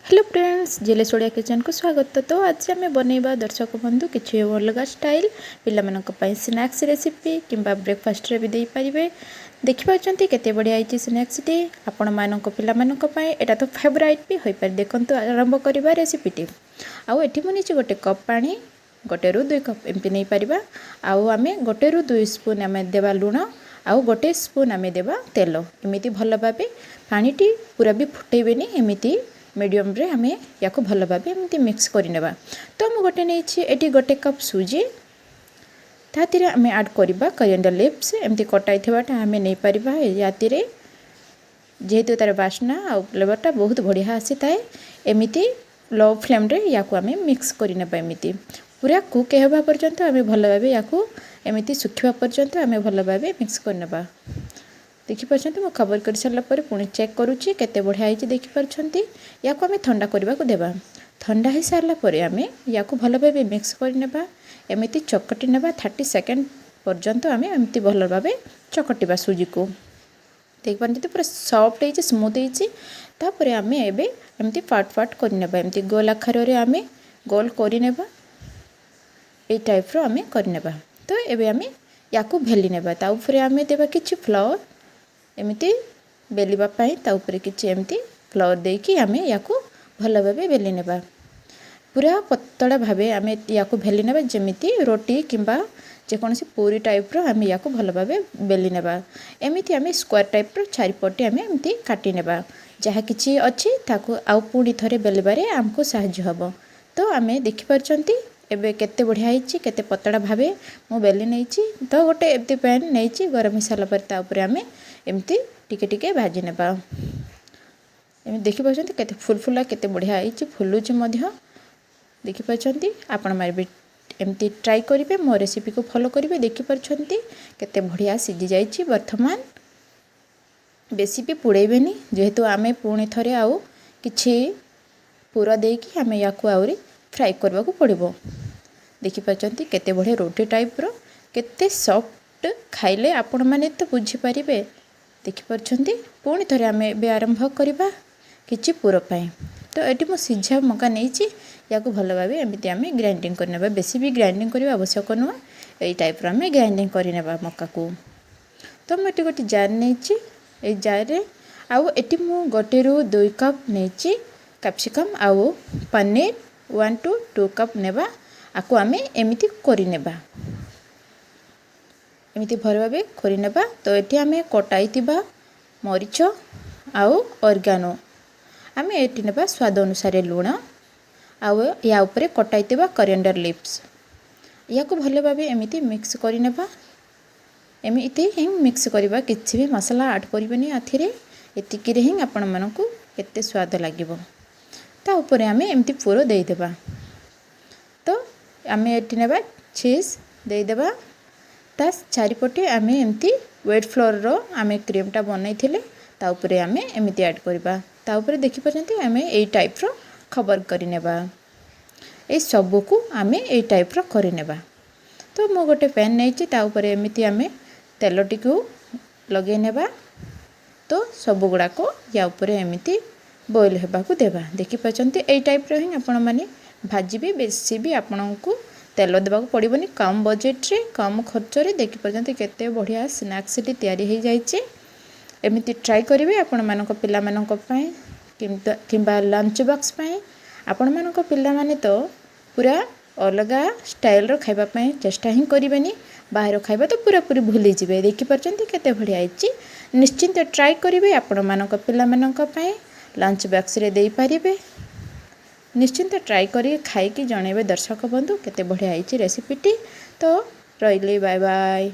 Hello friends, jealous Odia kitchen को स्वागत। तो आज आम बनइबा दर्शक बंधु किसी अलग स्टाइल पे स्नैक्स रेसिपी किंबा ब्रेकफास्ट रे भी दे पारिबे। देखि पाछंती केते बढ़िया आइछि स्नैक्स टी आपण मानक पिला मानक पय एटा तो फेवरेट भी होई पार। देखंतु आरंभ करबा रेसिपी टी। आउ एठी मुनिछि गोटे कप पानी, गोटे रु 2 कप एमपी नै परिबा। आउ आमे गोटे रु 2 स्पून आमे देबा लूण, आउ गोटे स्पून आमे देबा तेल। एमिति भल भाबे पानीटी पूरा भी फुटेबेनी, एमिति मीडियम रे हमें या भल भाव एमती मिक्स करनेबा। तो मुझे गोटे नहीं एटी गोटे कप सुजी तातिर आम ऐड करवा करिएंडर लिव्स एमती कटाई आम नहीं पार यातिर जेहेतु तार बास्ना आ फ्लेवरटा बहुत बढ़िया आसी थाए। एमती लो फ्लेम रे या आम मिक्स करने एमती पूरा कुक होगा पर्यंत आम भल भाव या एमती सुखा पर्यंत आम भल भाव मिक्स करने। देखिपार मो खबर कर सारापर पुणी चेक करुच्ची केते बढ़िया होती। देखिपार या आम ठंडा करने को देवा। ठंडा हो सारापर आम या भल भाव मिक्स करने एमती चकटी नेबा 30 सेकेंड पर्यंत आम एमती भल भाव चकटिबा सुजी को। देखिपार पूरा सॉफ्ट हो स्मूथ होपर आम एमती पार्ट पार्ट करने एमती गोल आकार आम गोल करने ये टाइप आम करने। तो ये आम या भेली नेबा ताऊपर आम देवा किछि फ्लावर एमती बेलिबापाई ताऊपर किछि एमती फ्लावर देकी आम या भल भाव बेली नेबा। पूरा पतला भाव आम या भेली नेबा जेमिति रोटी किंबा जेकोसी पूरी टाइप आम या भल भाव बेली नेबा। एमती आम स्क्वायर टाइप चारिपटे आम एमती काटी नेबा। जहाँ किछि अछि ताकू आउ पुणी थरे बेलिबारे आमको साहाय्य हबो। तो आम देखिपारचंती एबे केते बढ़िया होइछि, केते पतला भावे मु बेली नैछि। तो गोटे एमती पैन नैछि गरम हो सारा पर ताऊपर आम एमती टिके टिके भाजी नेबा। एमती देखिपारचंती केते फुलफुला केते बढ़िया होइछि, फुलुछि मध्य। देखिपारचंती आपण मार भी एमती ट्राई करिवे, मो रेसिपी को फॉलो करिवे। देखिपारचंती केते बढ़िया सिझी जाइछि। वर्तमान बेसी भी पुड़ेबेनी जेहेतु आम पुणी थरे आउ किछि पूरा देकी आम या आउरी फ्राई करबा को पड़िबो। देखिपारचंती केते बढ़िया रोटी टाइप रो केते सॉफ्ट खाइले आपण माने तो बुझी परिबे। देखिपारचंती पुणी थरे आम ए आरंभ करबा किछि पूरा पाए। तो एटी मो सिझा मका नैछि या भल भाव एमती आम ग्राइंडिंग करनेबा। बेसी भी ग्राइंडिंग करबा आवश्यक नुह, एई टाइप आम ग्राइंडिंग करनेबा मका को। तो मुझे गोटे जार नैछि, ए जार रे आउ एटी मु गोटे रु 2 कप नैछि कैप्सिकम आउ पनीर 1 to 2 कप नेबा। आकु आम एमती करनेबा, एमती भर भाव करनेबा। तो ये आम कटाई मरीच आउ ऑर्गेनो आम ये नेबा स्वाद अनुसार लूण आउ या उपरे कटाई करिएंडर लिव्स या भल भाव एमती मिक्स करनेबा। एमती ही मिक्स करवा, किसी भी मसला ऐड करबेनी आथिरे। एतिकी रे ही आपण मानकु केते स्वाद लागिबो। ता ऊपर आम एमती पूरा देदेबा। तो आम ये नेबा चीज देदेबा। ता चारिपटे आम एमती व्हाइट फ्लोर रो आम क्रीमटा बनई थिले ता ऊपर आम एमती ऐड करबा। ता ऊपर देखि परछंती आम एई टाइप रो खबर करिनेबा। ए सब को आम एई टाइप रो करिनेबा। तो मो गोटे पैन नैछि ता ऊपर एमती आम तेलटी को लगे नेबा। तो सब गुड़ा को या ऊपर एमती बॉईल होगा को देबा। देखि परछंती एई टाइप रो ही आपण माने भाजीबे। बेसी भी आपण को तेल देवा को पड़ोनी, कम बजेट रे कम खर्च रे। देखि परछंती केते बढ़िया स्नैक्स टी तैयारी हो जाइछे। एमती ट्राई करिवे आपण मानक पिला मानक पय किंबा लंच बॉक्स पय। आपण मानक पिला माने तो पूरा अलगा स्टाइल रो खाइबा पय चेष्टा ही करिवेनी, बाहर खाइबा तो पूरा पूरी भूली जिवे। देखि परछंती केते बढ़िया आइछि। निश्चिंत ट्राई करिवे आपण मानक पिला मानक पय लंच बॉक्स रे देई पारिबे। निश्चिंत ट्राई करी खाई कि जनइबे दर्शक बंधु केते बढ़िया आइछि रेसिपीटी। तो रहिली, बाय बाय।